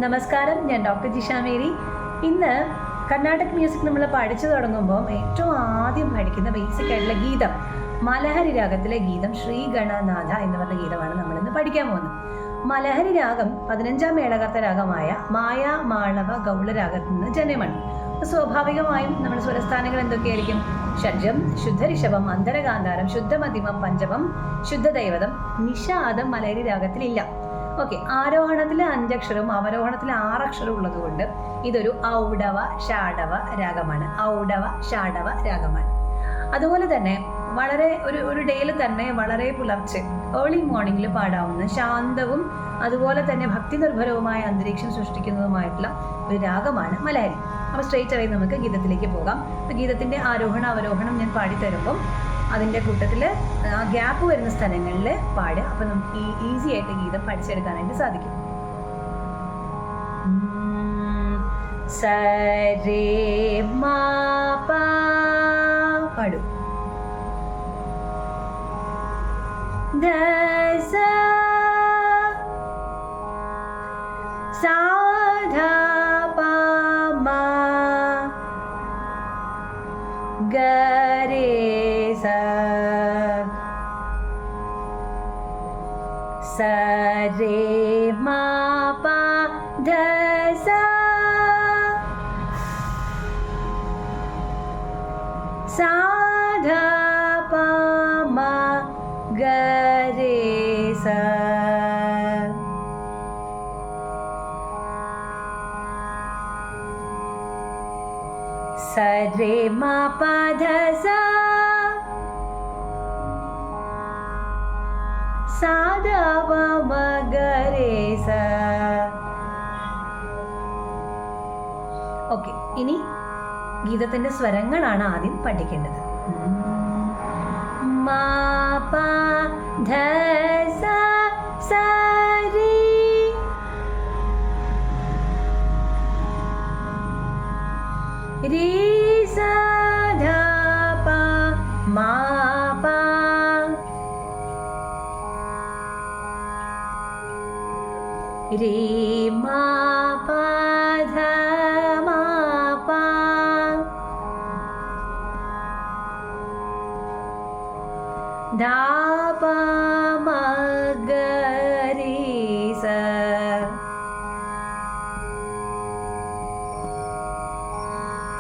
നമസ്കാരം, ഞാൻ doctor Jisha Mary. ഇന്ന് കർണാടക മ്യൂസിക് നമ്മൾ പഠിച്ചു തുടങ്ങുമ്പോൾ ഏറ്റവും ആദ്യം പഠിക്കുന്ന ബേസിക് ആയിട്ടുള്ള ഗീതം, മലഹരി രാഗത്തിലെ ഗീതം ശ്രീ ഗണനാഥ എന്ന് പറഞ്ഞ ഗീതമാണ് നമ്മളിന്ന് പഠിക്കാൻ പോകുന്നത്. മലഹരി രാഗം 15ാം മേളകർത്ത രാഗമായ മായാ മാളവ ഗൗള രാഗത്തിൽ നിന്ന് ജന്യമാണ്. സ്വാഭാവികമായും നമ്മുടെ സ്വരസ്ഥാനങ്ങൾ എന്തൊക്കെയായിരിക്കും? ഷഡ്ജം, ശുദ്ധരിഷഭം, അന്തരകാന്താരം, ശുദ്ധമധ്യമം, പഞ്ചമം, ശുദ്ധദൈവതം, നിഷാദം മലഹരി രാഗത്തിലില്ല. ഓക്കെ, ആരോഹണത്തിൽ 5 അക്ഷരവും അവരോഹണത്തിൽ 6 അക്ഷരവും ഉള്ളതുകൊണ്ട് ഇതൊരു ഔഡവ ഷാഡവ രാഗമാണ്. ഔഡവ ഷാഡവ രാഗമാണ്. അതുപോലെ തന്നെ വളരെ ഒരു ഡേയിൽ തന്നെ വളരെ പുലർച്ചെ ഏർലി മോർണിംഗിൽ പാടാവുന്ന ശാന്തവും അതുപോലെ തന്നെ ഭക്തി നിർഭരവുമായ അന്തരീക്ഷം സൃഷ്ടിക്കുന്നതുമായിട്ടുള്ള ഒരു രാഗമാണ് മലഹരി. അപ്പോൾ സ്ട്രെയിറ്റ് അവേ നമുക്ക് ഗീതത്തിലേക്ക് പോകാം. അപ്പോൾ ഗീതത്തിൻ്റെ ആരോഹണ അവരോഹണം ഞാൻ പാടിത്തരുമ്പം അതിൻ്റെ കൂട്ടത്തിൽ ആ ഗ്യാപ്പ് വരുന്ന സ്ഥലങ്ങളിൽ പാടുക. അപ്പോൾ നമുക്ക് ഈസി ആയിട്ട് ഗീതം പഠിച്ചെടുക്കാനായിട്ട് സാധിക്കും. സരേ മാ പാ പാടൂ. ദസ സാ ധ പ മ ഗ രേ സ സ രേ മാ പ ധ സ സാ ധ പ മ ഗ രേ സ. സ രേ മ പ ധ സ സാ ധ പ മ ഗ രേ സ. ഓക്കെ, ഇനി ഗീതത്തിന്റെ സ്വരങ്ങളാണ് ആദ്യം പഠിക്കേണ്ടത്. മാ പ ധ സ സ രേ രേ സ ധ പ മാ പ രേ മാ പ ധ മാ പ ധ പ മ ഗ രേ സ.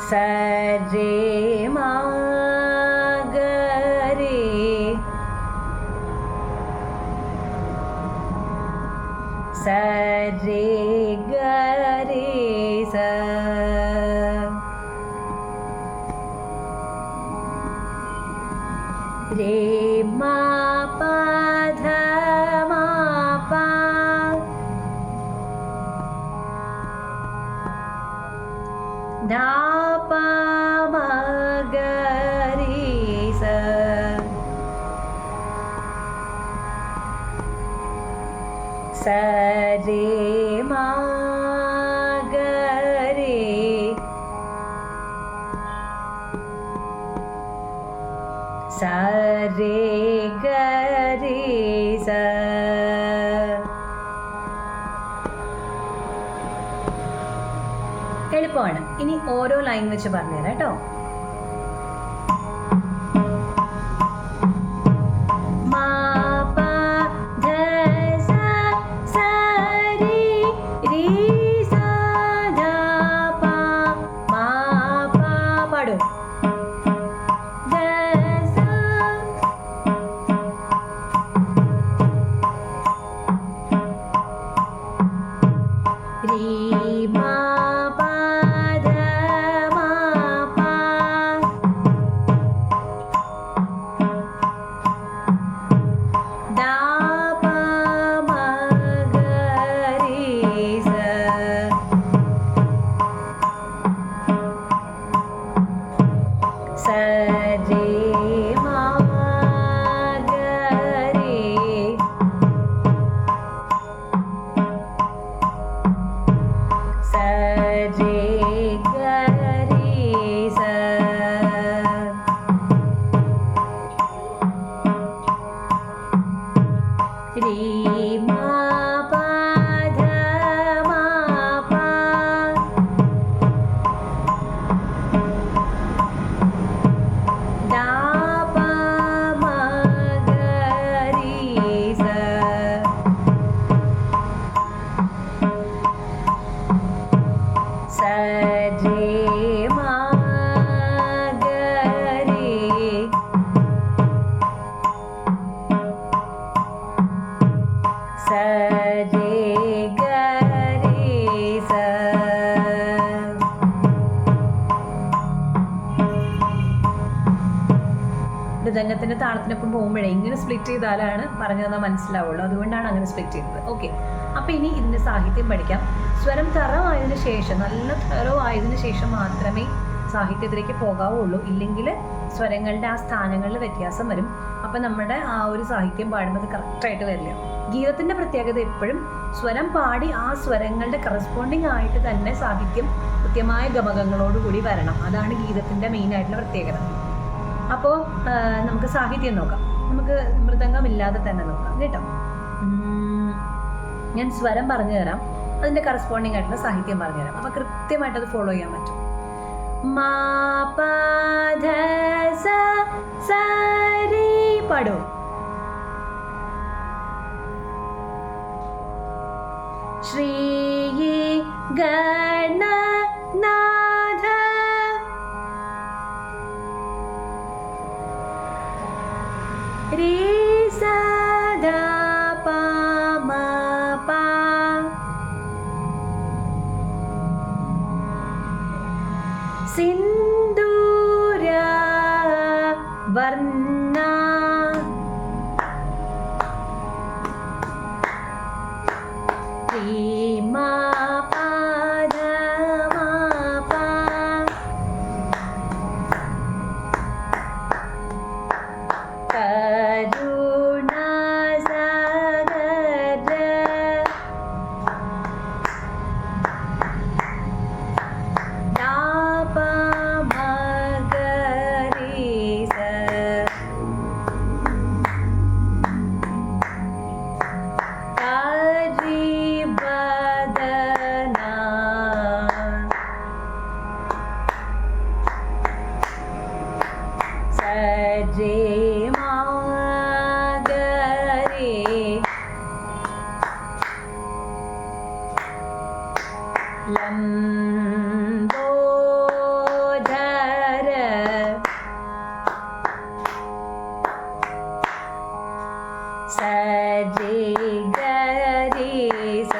സ രേ മ ഗ രേ സ രേ ഗ രേ സ. രേ മ പ ധ മ പ ധ പ മ ഗ രേ സ. സ രേ മ ഗ രേ സ രേ ഗ രേ സ. എളുപ്പമാണ്. ഇനി ഓരോ ലൈൻ വെച്ച് പറഞ്ഞുതരാം കേട്ടോ. മാ പ ധ സ സ രേ രേ സ ധ പ മാ പ പാടൂ. ധ സ രേ മാ പ ധ മാ പ മൃദംഗത്തിന്റെ താളത്തിനൊപ്പം പോകുമ്പോഴേ ഇങ്ങനെ സ്പ്ലിറ്റ് ചെയ്താലാണ് പറഞ്ഞു തന്നാൽ മനസ്സിലാവുള്ളൂ. അതുകൊണ്ടാണ് അങ്ങനെ സ്പ്ലിറ്റ് ചെയ്തത്. ഓക്കെ, അപ്പോൾ ഇനി ഇതിൻ്റെ സാഹിത്യം പഠിക്കാം. സ്വരം തറവായതിനു ശേഷം, നല്ല തറവായതിനു ശേഷം മാത്രമേ സാഹിത്യത്തിലേക്ക് പോകാവുള്ളൂ. ഇല്ലെങ്കിൽ സ്വരങ്ങളുടെ ആ സ്ഥാനങ്ങളിൽ വ്യത്യാസം വരും. അപ്പം നമ്മുടെ ആ ഒരു സാഹിത്യം പാടുന്നത് കറക്റ്റായിട്ട് വരില്ല. ഗീതത്തിൻ്റെ പ്രത്യേകത എപ്പോഴും സ്വരം പാടി ആ സ്വരങ്ങളുടെ കറസ്പോണ്ടിങ് ആയിട്ട് തന്നെ സാഹിത്യം കൃത്യമായ ഗമകങ്ങളോടുകൂടി വരണം. അതാണ് ഗീതത്തിൻ്റെ മെയിനായിട്ടുള്ള പ്രത്യേകത. അപ്പോൾ നമുക്ക് സാഹിത്യം നോക്കാം. നമുക്ക് മൃദംഗമില്ലാതെ തന്നെ നോക്കാം കേട്ടോ. ഞാൻ സ്വരം പറഞ്ഞു തരാം, അതിൻ്റെ കറസ്പോണ്ടിങ് ആയിട്ടുള്ള സാഹിത്യം പറഞ്ഞു തരാം. അപ്പോൾ കൃത്യമായിട്ട് അത് ഫോളോ ചെയ്യാൻ പറ്റും. മാ പ ധ സ സ രി പാടൂ. ശ്രീ ഗണനാഥ രി സ ധ പ മ പ സിന്ദൂര വർണ്ണ രി മ പ ധ മ പ കരുണ സാഗര ദാ പ മ ഗ രി സ രി ബദന സ രി മ ഗ രി ലംബോദര സ രി ഗ രി സ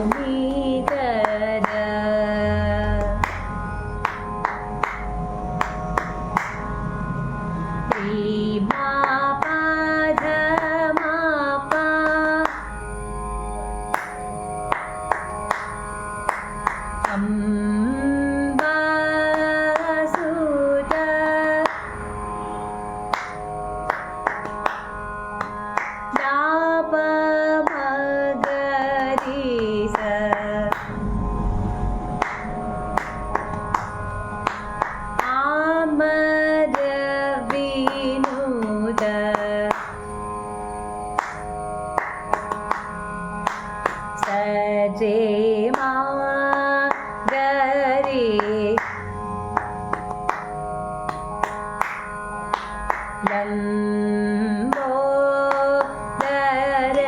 ലഘുമികര രി മ പ ധ മ പ അംബാസുത ദാ പ മ ഗ രി സ ആമര വിനുത സ രി മ ഗ രി ലംബോദര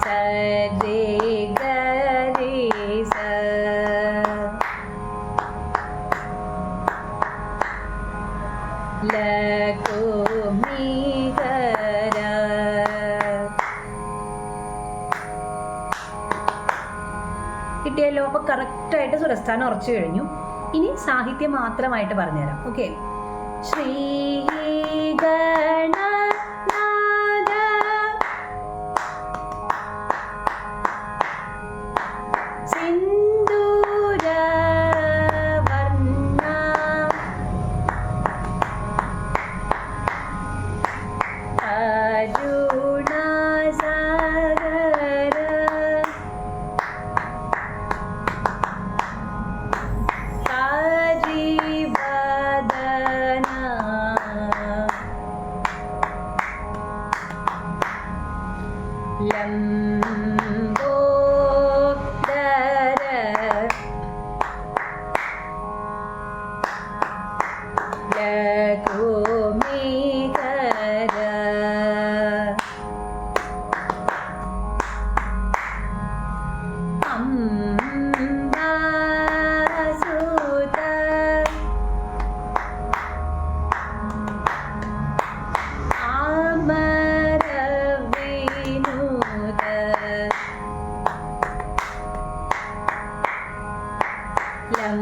സ രി ഗ രി സ ലഘുമികര. കിട്ടിയല്ലോ. അപ്പോൾ കറക്റ്റായിട്ട് സ്വരസ്ഥാനം ഉറച്ചു കഴിഞ്ഞു. ഇനി സാഹിത്യം മാത്രമായിട്ട് പറഞ്ഞുതരാം. ഓക്കെ, ശ്രീ ഗണനാഥ സിന്ദൂര വർണ്ണ കരുണ സാഗര രി ബദന ഓക്കെ,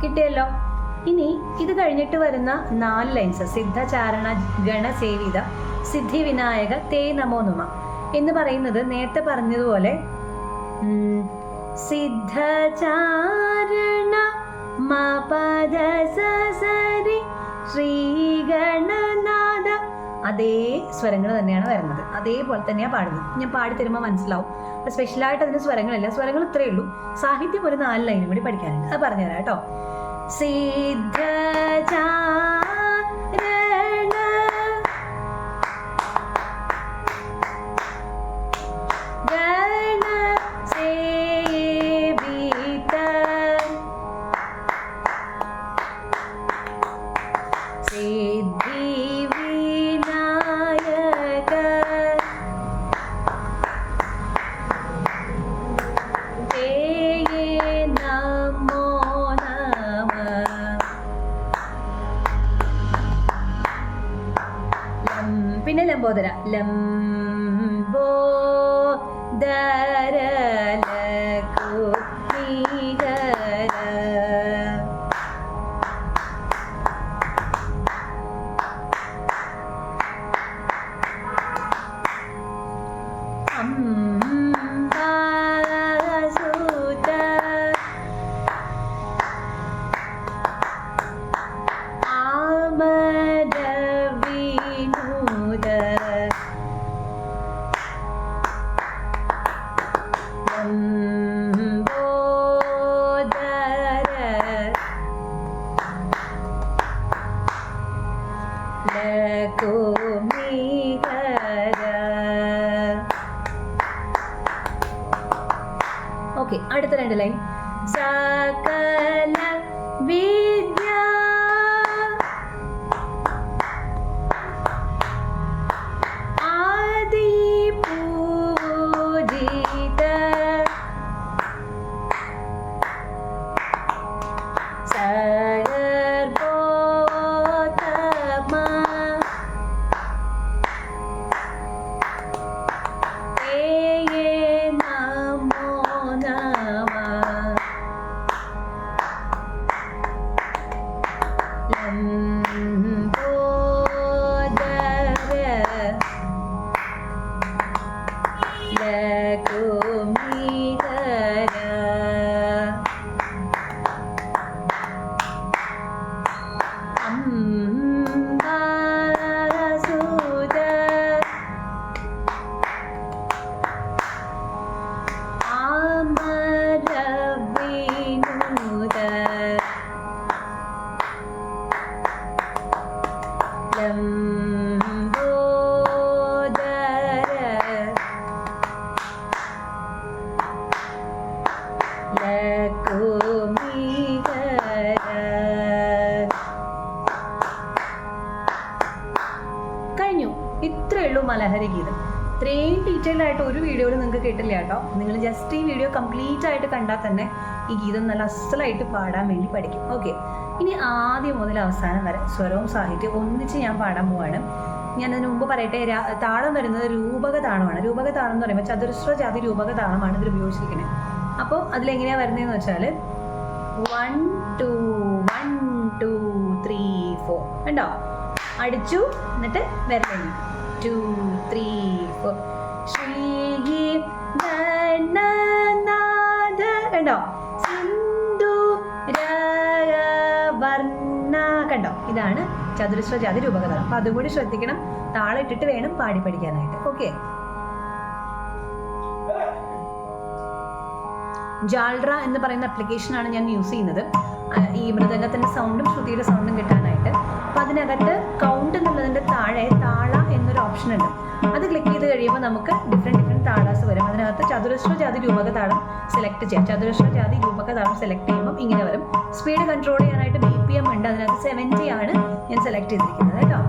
കിട്ടിയല്ലോ. ഇനി ഇത് കഴിഞ്ഞിട്ട് വരുന്ന 4 ലൈൻസ് സിദ്ധചാരണ ഗണസേവിത സിദ്ധി വിനായക തേ നമോ നമ എന്ന് പറയുന്നത് നേരത്തെ പറഞ്ഞതുപോലെ സിദ്ധചാരണ മപദ സരി ശ്രീഗണനാഥ അതേ സ്വരങ്ങൾ തന്നെയാണ് വരുന്നത്, അതേപോലെ തന്നെയാണ് പാടുന്നത്. ഞാൻ പാടി തരുമ്പോൾ മനസ്സിലാവും. സ്പെഷ്യലായിട്ട് അതിന് സ്വരങ്ങളില്ല, സ്വരങ്ങൾ ഇത്രയേ ഉള്ളൂ. സാഹിത്യം ഒരു 4 ലൈനും കൂടി പഠിക്കാനുണ്ട്, അത് പറഞ്ഞുതരാം കേട്ടോ. സിദ്ധചാരണ ഗണസേവിത സിദ്ധി വിനായക തേ നമോ നമ. പിന്നെ ലംബോദര ലംബോദര ലഘുനികര അംബാസുത ആമര വിനൂത ലംബോദര ലഘുനികര. ഓക്കെ, അടുത്ത 2 ലൈൻ. സകല വിദ്യ ആദി പൂജിത സർവോത്തമ തേ നമോ നമ. ലംബോദര ലഘുനികര അംബാസുത ആമര വിനൂത ലംബോദര ലഘുനികര. കഴിഞ്ഞു. ഇത്രയേ ഉള്ളൂ മലഹരി ഗീതം. ഇത്രയും ഡീറ്റെയിൽ ആയിട്ട് ഒരു വീഡിയോയിൽ നിങ്ങൾക്ക് കിട്ടില്ല കേട്ടോ. നിങ്ങൾ ജസ്റ്റ് ഈ വീഡിയോ കംപ്ലീറ്റ് ആയിട്ട് കണ്ടാൽ തന്നെ ഈ ഗീതം നല്ല അസലായിട്ട് പാടാൻ വേണ്ടി പഠിക്കും. ഓക്കെ, ഇനി ആദ്യം മുതൽ അവസാനം വരെ സ്വരവും സാഹിത്യവും ഒന്നിച്ച് ഞാൻ പാടാൻ പോവാണ്. ഞാൻ അതിന് മുമ്പ് പറയട്ടെ, താളം വരുന്നത് രൂപക താളമാണ്. രൂപക താളം എന്ന് പറയുമ്പോൾ ചതുരശ്ര ജാതി രൂപക താളമാണ് ഇതിൽ ഉപയോഗിച്ചിരിക്കുന്നത്. അപ്പോൾ അതിലെങ്ങനെയാണ് വരുന്നതെന്ന് വെച്ചാൽ 1 2 1 2 3 4 കണ്ടോ, അടിച്ചു എന്നിട്ട് വരലു 2 3 4 ശ്രീ ഗണനാഥ കണ്ടോ, സിന്ധു വർണ്ണ കണ്ടോ. ഇതാണ് ചതുരശ്ര ജാതി രൂപകതാളം. അപ്പൊ അതുകൂടി ശ്രദ്ധിക്കണം, താളം ഇട്ടിട്ട് വേണം പാടി പഠിക്കാനായിട്ട്. ഓക്കെ, ജാൾറ എന്ന് പറയുന്ന ആപ്ലിക്കേഷനാണ് ഞാൻ യൂസ് ചെയ്യുന്നത്, ഈ മൃദംഗത്തിന്റെ സൗണ്ടും ശ്രുതിയുടെ സൗണ്ടും കിട്ടാനായിട്ട്. അപ്പൊ അതിനകത്ത് കൗണ്ട് എന്നുള്ളതിന്റെ താഴെ താള എന്നൊരു ഓപ്ഷൻ ഉണ്ട്. അത് ക്ലിക്ക് ചെയ്ത് കഴിയുമ്പോൾ നമുക്ക് ഡിഫറെന്റ് താളാസ് വരും. അതിനകത്ത് ചതുരശ്ര ജാതി രൂപക താളം സെലക്ട് ചെയ്യാം. ചതുരശ്ര ജാതി രൂപക താളം സെലക്ട് ചെയ്യുമ്പോൾ ഇങ്ങനെ വരും. സ്പീഡ് കൺട്രോൾ ചെയ്യാനായിട്ട് BPM ഉണ്ട്, അതിനകത്ത് 70 ആണ് ഞാൻ സെലക്ട് ചെയ്തിരിക്കുന്നത് കേട്ടോ.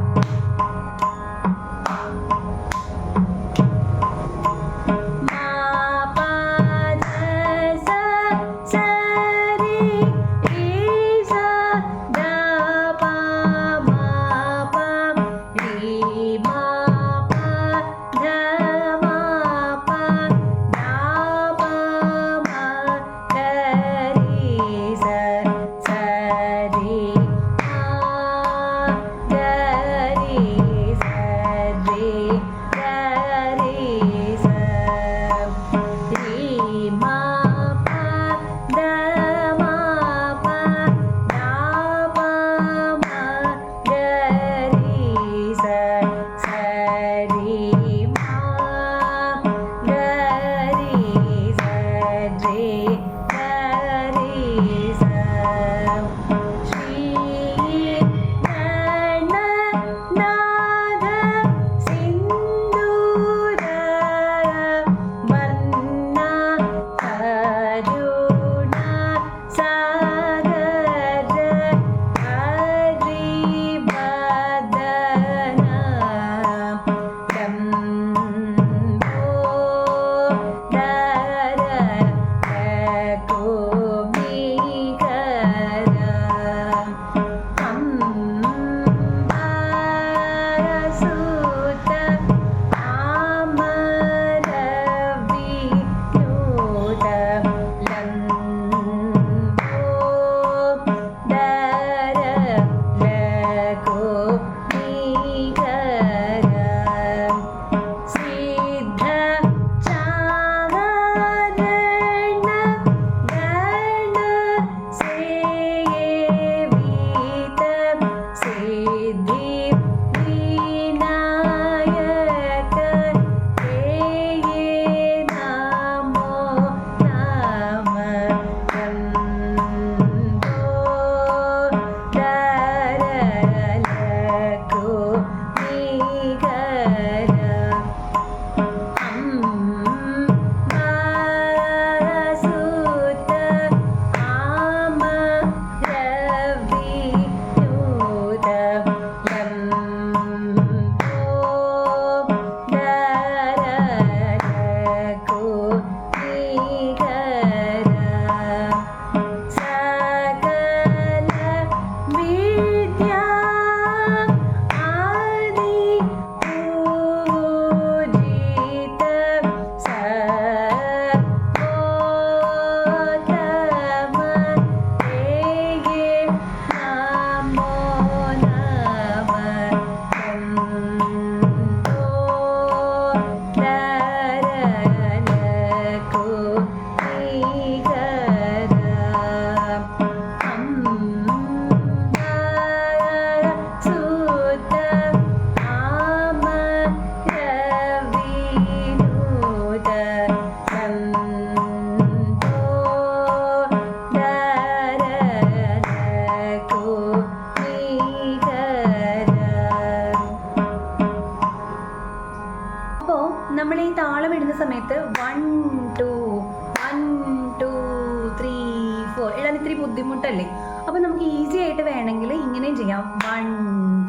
ഇത്തിരി ബുദ്ധിമുട്ടല്ലേ. അപ്പോൾ നമുക്ക് ഈസി ആയിട്ട് വേണമെങ്കിൽ ഇങ്ങനെയും ചെയ്യാം. 1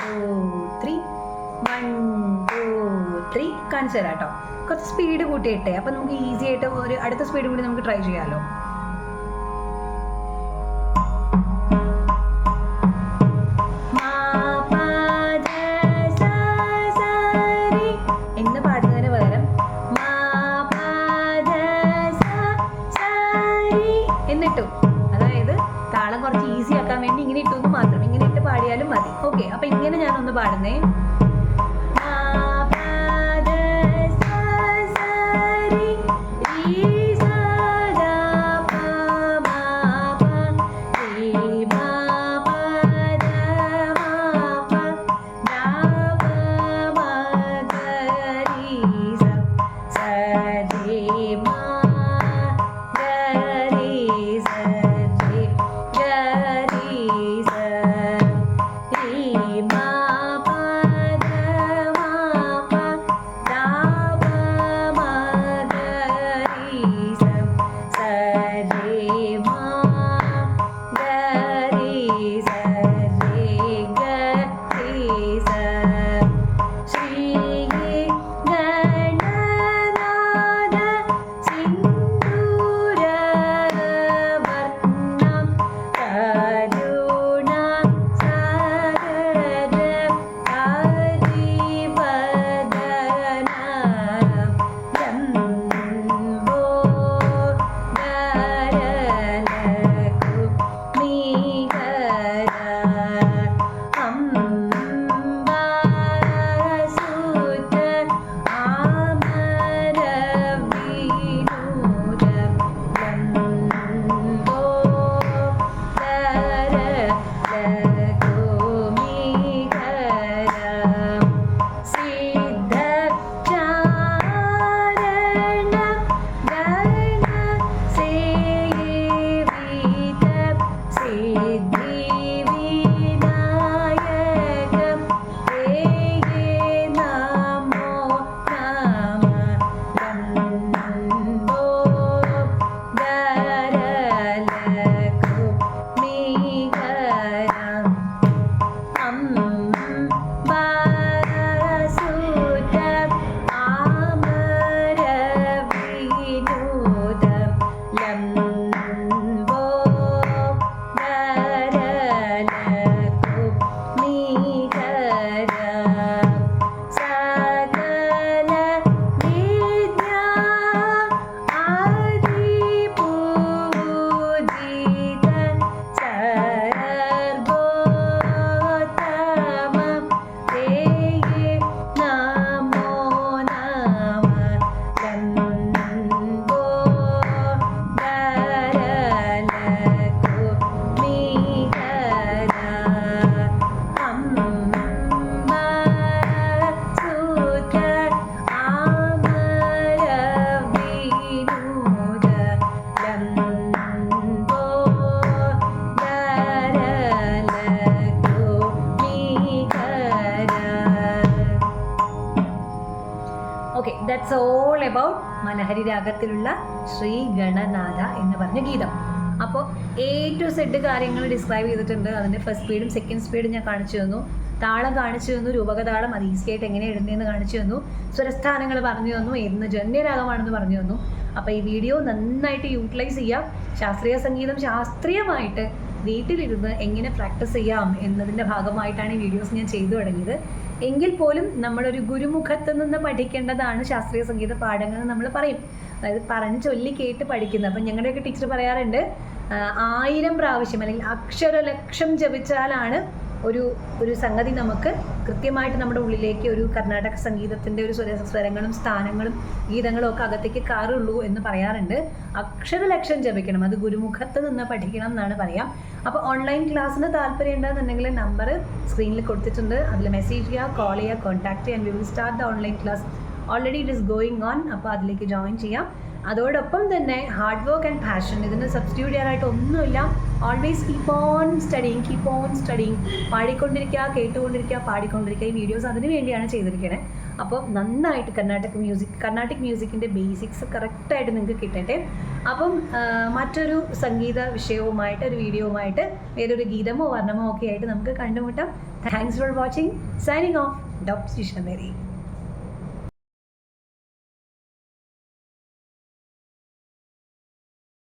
2 3 1 2 3 കാണിച്ചു തരാം കേട്ടോ. കുറച്ച് സ്പീഡ് കൂട്ടിയിട്ടേ, അപ്പോൾ നമുക്ക് ഈസി ആയിട്ട് ഒരു അടുത്ത സ്പീഡ് കൂടി നമുക്ക് ട്രൈ ചെയ്യാമല്ലോ. എന്ന് പാടുന്നതിന് പകരം എന്നിട്ടു, അതായത് താളം കുറച്ച് ഈസി ആക്കാൻ വേണ്ടി ഇങ്ങനെ ഇട്ടു എന്ന് മാത്രം. ഇങ്ങനെ ഇട്ട് പാടിയാലും മതി. ഓക്കെ, അപ്പൊ ഇങ്ങനെ ഞാനൊന്ന് പാടുന്നേ. ദാറ്റ്സ് ഓൾ അബൌട്ട് മനഹരി രാഗത്തിലുള്ള ശ്രീ ഗണനാഥ എന്ന് പറഞ്ഞ ഗീതം. അപ്പോൾ A to Z കാര്യങ്ങൾ ഡിസ്ക്രൈബ് ചെയ്തിട്ടുണ്ട്. അതിൻ്റെ ഫസ്റ്റ് സ്പീഡും സെക്കൻഡ് സ്പീഡും ഞാൻ കാണിച്ചു തന്നു, താളം കാണിച്ചു തന്നു, രൂപകതാളം അത് ഈസി ആയിട്ട് എങ്ങനെ എഴുതുന്നതെന്ന് കാണിച്ചു തന്നു, സ്വരസ്ഥാനങ്ങൾ പറഞ്ഞു തന്നു, ഏതെന്ന് ജന്യരാഗമാണെന്ന് പറഞ്ഞു തന്നു. അപ്പോൾ ഈ വീഡിയോ നന്നായിട്ട് യൂട്ടിലൈസ് ചെയ്യാം. ശാസ്ത്രീയ സംഗീതം ശാസ്ത്രീയമായിട്ട് വീട്ടിലിരുന്ന് എങ്ങനെ പ്രാക്ടീസ് ചെയ്യാം എന്നതിൻ്റെ ഭാഗമായിട്ടാണ് ഈ വീഡിയോസ് ഞാൻ ചെയ്തു തുടങ്ങിയത്. എങ്കിൽ പോലും നമ്മളൊരു ഗുരുമുഖത്ത് നിന്ന് പഠിക്കേണ്ടതാണ് ശാസ്ത്രീയ സംഗീത പാഠങ്ങൾ നമ്മൾ പറയും. അതായത് പറഞ്ഞ് ചൊല്ലി കേട്ട് പഠിക്കുന്നത്. അപ്പം ഞങ്ങളുടെയൊക്കെ ടീച്ചർ പറയാറുണ്ട് 1000 പ്രാവശ്യം അല്ലെങ്കിൽ അക്ഷരലക്ഷം ജപിച്ചാലാണ് ഒരു സംഗതി നമുക്ക് കൃത്യമായിട്ട് നമ്മുടെ ഉള്ളിലേക്ക് ഒരു കർണാടക സംഗീതത്തിൻ്റെ ഒരു സ്വരങ്ങളും സ്ഥാനങ്ങളും ഗീതങ്ങളും ഒക്കെ അകത്തേക്ക് കയറുള്ളൂ എന്ന് പറയാറുണ്ട്. അക്ഷരലക്ഷം ജപിക്കണം, അത് ഗുരുമുഖത്ത് നിന്ന് പഠിക്കണം എന്നാണ് പറയാം. അപ്പോൾ ഓൺലൈൻ ക്ലാസ്സിന് താല്പര്യം ഉണ്ടെന്നുണ്ടെങ്കിൽ നമ്പർ സ്ക്രീനിൽ കൊടുത്തിട്ടുണ്ട്, അതിൽ മെസ്സേജ് ചെയ്യുക, കോൾ ചെയ്യുക, കോൺടാക്ട് ചെയ്യുക. And we will start the online class. Already it is going on. അപ്പോൾ അതിലേക്ക് ജോയിൻ ചെയ്യാം. അതോടൊപ്പം തന്നെ ഹാർഡ് വർക്ക് ആൻഡ് പാഷൻ, ഇതിന് സബ്സ്റ്റിറ്റ്യൂട്ട് ചെയ്യാനായിട്ട് ഒന്നുമില്ല. Always keep on studying. പാടിക്കൊണ്ടിരിക്കുക, കേട്ടുകൊണ്ടിരിക്കുക, പാടിക്കൊണ്ടിരിക്കുക. ഈ വീഡിയോസ് അതിന് വേണ്ടിയാണ് ചെയ്തിരിക്കുന്നത്. അപ്പോൾ നന്നായിട്ട് കർണാട്ടിക് മ്യൂസിക്കിൻ്റെ ബേസിക്സ് കറക്റ്റായിട്ട് നിങ്ങൾക്ക് കിട്ടട്ടെ. അപ്പം മറ്റൊരു സംഗീത വിഷയവുമായിട്ട് ഒരു വീഡിയോവുമായിട്ട് വേറൊരു ഗീതമോ വർണ്ണമോ ഒക്കെ ആയിട്ട് നമുക്ക് കണ്ടുമുട്ടാം. Thanks for watching. Signing off doctor Jisha Mary.